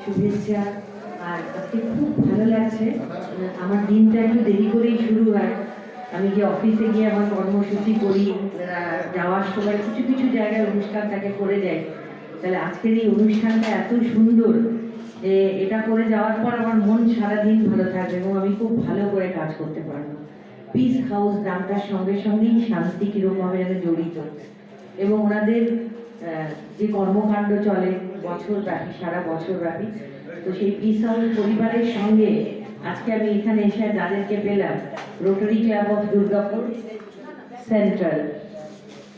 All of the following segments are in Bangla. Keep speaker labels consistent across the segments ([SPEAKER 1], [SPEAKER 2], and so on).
[SPEAKER 1] শুভেচ্ছা। আর আজকে খুব ভালো লাগছে, আমার দিনটা একটু দেরি করেই শুরু হয়। আমি যে অফিসে গিয়ে আমার কর্মসূচি করি, যাওয়ার সময় কিছু কিছু জায়গায় অনুষ্ঠানটাকে করে যাই, তাহলে আজকের এই অনুষ্ঠানটা এত সুন্দর যে এটা করে যাওয়ার পর আমার মন সারাদিন ভালো থাকবে এবং আমি খুব ভালো করে কাজ করতে পারবো। পিস হাউস নামটার সঙ্গে সঙ্গেই শান্তি কীরকমভাবে যেন জড়িত, এবং ওনাদের যে কর্মকাণ্ড চলে বছর ব্যাপী, সারা বছর ব্যাপী, তো সেই পিস হাউস পরিবারের সঙ্গে আজকে আমি এখানে এসে যাদেরকে পেলাম, rotary club of Durgapur central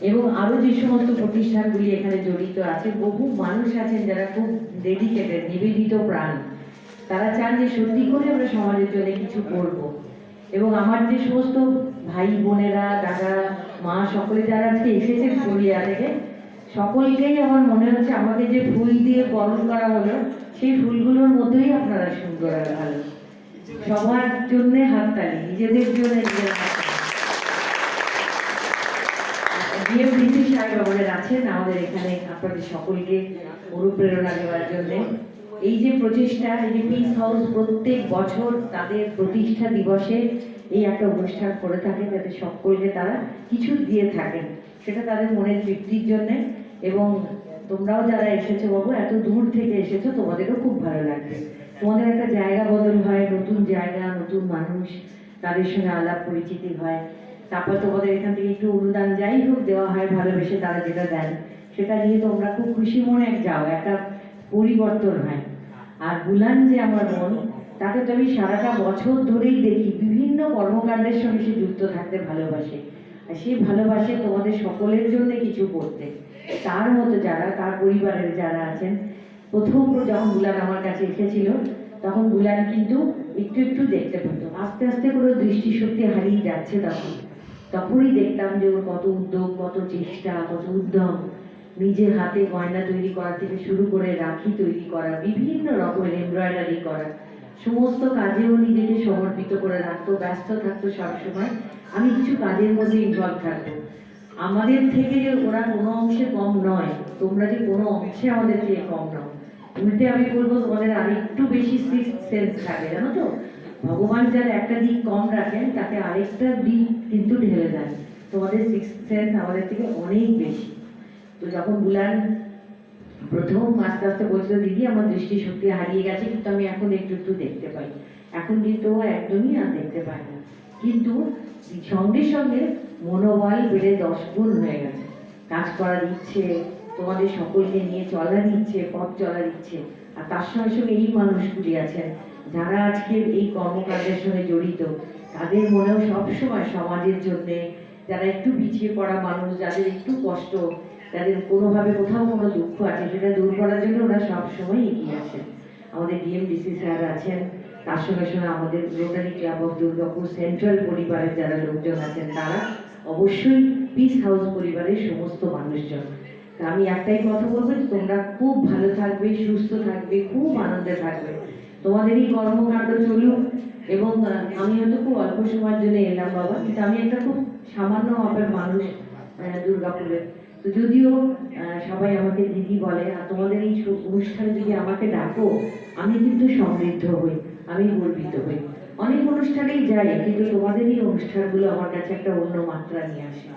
[SPEAKER 1] এবং আরও যে সমস্ত প্রতিষ্ঠানগুলি এখানে জড়িত আছে, বহু মানুষ আছেন যারা খুব ডেডিকেটেড, নিবেদিত প্রাণ। তারা চান যে সত্যি করে আমরা সমাজের জন্য কিছু করব। এবং আমার যে সমস্ত ভাই বোনেরা, দাদা, মা, সকলে যারা আজকে এসেছেন পুরুলিয়া থেকে, সকলকেই আমার মনে হচ্ছে আমাকে যে ফুল দিয়ে বরণ করা হলো, সেই ফুলগুলোর মধ্যেই আপনারা সুন্দর আর ভালো। সবার জন্যে হাততালি, নিজেদের জন্য নিজের হাততালি। ডিএমডিসি সাহেব আমাদের আছেন আমাদের এখানে আপনাদের সকলকে অনুপ্রেরণা দেওয়ার জন্য। এই যে প্রচেষ্টা, এই যে পিস হাউস প্রত্যেক বছর তাদের প্রতিষ্ঠা দিবসে এই একটা অনুষ্ঠান করে থাকেন, যাতে সকলকে তারা কিছু দিয়ে থাকেন, সেটা তাদের মনের তৃপ্তির জন্যে। এবং তোমরাও যারা এসেছো বাবু, এত দূর থেকে এসেছো, তোমাদেরও খুব ভালো লাগবে। তোমাদের একটা জায়গা বদল হয়, নতুন জায়গা, নতুন মানুষ, তাদের সঙ্গে আলাপ পরিচিতি হয়। তারপর তোমাদের এখান থেকে একটু অনুদান যাই হোক দেওয়া হয়, ভালোবেসে তারা যেটা দেন সেটা নিয়ে তোমরা খুব খুশি মনে যাও, একটা পরিবর্তন হয়। আর বুলান যে আমার বোন, তাকে তো আমি সারাটা বছর ধরেই দেখি বিভিন্ন কর্মকাণ্ডের সঙ্গে সে যুক্ত থাকতে ভালোবাসে, আর সে ভালোবাসে তোমাদের সকলের জন্য কিছু করতে। তার মতো যারা, তার পরিবারের যারা আছেন, প্রথম যখন বুলান আমার কাছে এসেছিল তখন বুলান কিন্তু একটু একটু দেখতে পেত, আস্তে আস্তে করে দৃষ্টিশক্তি হারিয়ে যাচ্ছে। তখনই দেখতাম যে ওর কত উদ্যোগ, কত চেষ্টা, কত উদ্যম, নিজের হাতে গয়না তৈরি করা থেকে শুরু করে রাখি তৈরি করা, বিভিন্ন রকমের এমব্রয়ডারি করা, সমস্ত কাজেও নিজেকে সমর্পিত করে রাখতো, ব্যস্ত থাকতো সবসময়। আমি কিছু কাজের মধ্যে ইনভলভ থাকবো। আমাদের থেকে যে ওরা কোনো অংশে কম নয়, তোমরা যে কোনো অংশে আমাদের থেকে কম নয়, উল্টে আমি বলবো তোমাদের আরেকটু বেশি সিক্সথ সেন্স থাকে, জানো তো। ভগবান যার একটা দিক কম রাখেন, তাকে আরেকটা দিক কিন্তু ঢেলে দেন। তোমাদের সিক্সথ সেন্স আমাদের থেকে অনেক বেশি। তো যখন বুলান প্রথম আস্তে আস্তে বলছিল, দিদি আমার দৃষ্টিশক্তি হারিয়ে গেছে, কিন্তু আমি এখন একটু একটু দেখতে পাই, এখন কিন্তু ও একদমই আর দেখতে পায় না, কিন্তু সঙ্গে সঙ্গে মনোবল বেড়ে 10 গুণ হয়ে গেছে। কাজ করার ইচ্ছে, তোমাদের সকলকে নিয়ে চলার ইচ্ছে, পথ চলার ইচ্ছে। আর তার সঙ্গে সঙ্গে এই মানুষগুলি আছেন যারা আজকে এই কর্মকাণ্ডের সঙ্গে জড়িত, তাদের মনেও সবসময় সমাজের জন্যে, যারা একটু পিছিয়ে পড়া মানুষ, যাদের একটু কষ্ট, যাদের কোনোভাবে কোথাও কোনো দুঃখ আছে, সেটা দূর করার জন্য ওরা সবসময় এগিয়ে আসেন। আমাদের ডিএমডিসি স্যার আছেন, তার সঙ্গে সঙ্গে আমাদের rotary club of Durgapur central পরিবারের যারা লোকজন আছেন, তারা অবশ্যই পিস হাউস পরিবারের সমস্ত মানুষজন। তা আমি একটাই কথা বলবো, তোমরা খুব ভালো থাকবে, সুস্থ থাকবে, খুব আনন্দে থাকবে, তোমাদের এই কর্মকাণ্ড চলুক। এবং আমি হয়তো খুব অল্প সময়ের জন্য এলাম বাবা, কিন্তু আমি একটা খুব সামান্য মাপের মানুষ দুর্গাপুরের। তো যদিও সবাই আমাকে দিদি বলে, আর তোমাদের এই অনুষ্ঠানে যদি আমাকে ডাকো, আমি কিন্তু সমৃদ্ধ হই, আমি গর্বিত হই। অনেক অনুষ্ঠানেই যাই, কিন্তু তোমাদের এই অনুষ্ঠানগুলো আমার কাছে একটা অন্য মাত্রা নিয়ে আসে।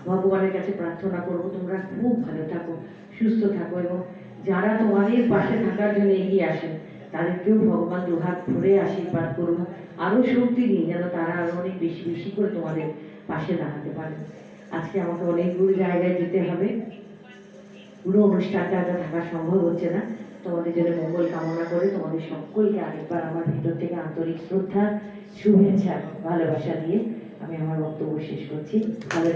[SPEAKER 1] ভগবানের কাছে প্রার্থনা করবো তোমরা খুব ভালো থাকো, সুস্থ থাকো, এবং যারা তোমাদের পাশে থাকার জন্য এগিয়ে আসেন তাদেরকেও ভগবান দুহাত ভরে আশীর্বাদ করুন, আরো শক্তি দিন যেন তারা আরো অনেক বেশি বেশি করে তোমাদের পাশে দাঁড়াতে পারে। আজকে আমাকে অনেকগুলো জায়গায় যেতে হবে, পুরো অনুষ্ঠানটা থাকা সম্ভব হচ্ছে না। তোমাদের জন্য মঙ্গল কামনা করে তোমাদের সকলকে আরেকবার আমার ভিতর থেকে আন্তরিক শ্রদ্ধা, শুভেচ্ছা, ভালোবাসা দিয়ে আমি আমার বক্তব্য শেষ করছি। ভালো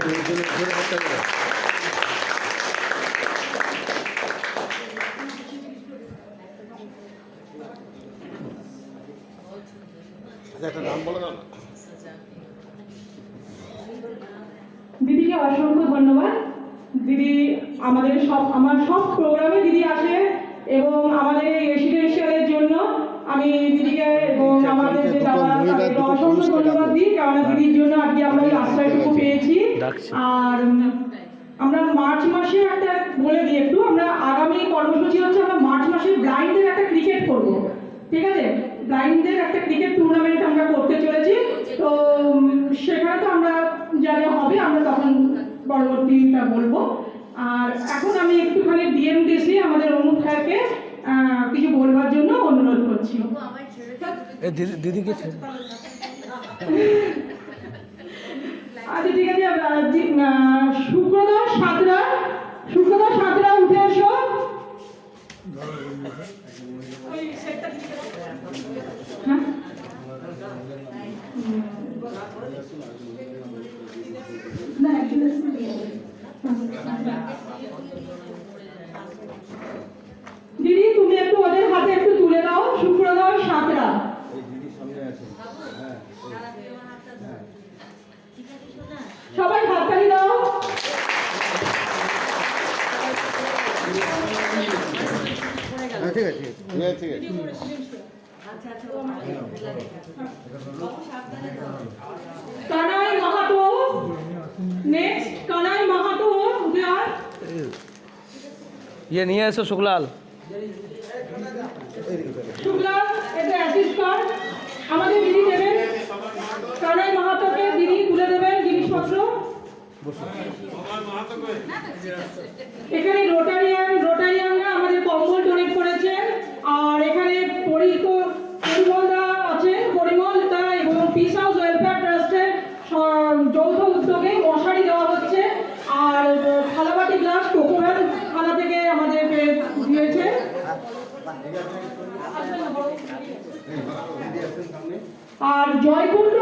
[SPEAKER 2] দিদিকে অসংখ্য ধন্যবাদ। দিদি আমার সব প্রোগ্রামে দিদি আসে, এবং আমাদের এই রেসিডেন্সিয়ালের জন্য আমি দিদিকে এবং আমাদের যে দাদা তাদেরকে অসংখ্য ধন্যবাদ দিই, কারণ দিদির জন্য আজকে আমরা এই আশ্রয়টুকু পেয়েছি। আর আমরা মার্চ মাসে একটা বলে দিই একটু, আমরা আগামী কর্মসূচি হচ্ছে আমরা মার্চ মাসে ব্লাইন্ডের একটা ক্রিকেট করবো। ঠিক আছে, ব্লাইন্ডদের একটা ক্রিকেট টুর্নামেন্ট আমরা করতে চলেছি। তো সেখানে তো আমরা যা যা হবে আমরা তখন পরবর্তীটা বলবো। আর এখন আমি একটুখানি ডিএমডিসি আমাদের অনুপ স্যারকে কিছু বলবার জন্য অনুরোধ করছি।
[SPEAKER 3] দিদিকে
[SPEAKER 2] আচ্ছা ঠিক আছে, শুক্রবার সাতটা উঠে এসো। হ্যাঁ না দিদি তুমি একটু ওদের হাতে একটু তুলে দাও। শুক্রবার সাতটা। সবাই হাততালি দাও।
[SPEAKER 3] ঠিক আছে ঠিক আছে।
[SPEAKER 2] কানাই মাহাতো, নেক্সট কানাই মাহাতো উদয়ার।
[SPEAKER 3] ये नहीं है ऐसा शुक्लाल।
[SPEAKER 2] শুক্লা এটা অ্যাসিস্ট কর, আমাদের দিদি দেবেন। কানাই মাহাতোকে দিদি তুলে দেবেন জিনিসপত্র। এখানে রোটারিয়ানরা আমাদের কম্বল ডোনেট করেছেন। আর এখানে পরিমলদা আছেন, পরিমলদা এবং পিস হাউস ওয়েলফেয়ার ট্রাস্টের যৌথ উদ্যোগে মশারি দেওয়া হচ্ছে। আর থালাবাটি গ্লাস টোকোভ্যান থালা থেকে আমাদেরকে দিয়েছে। আর জয়কুণ্ড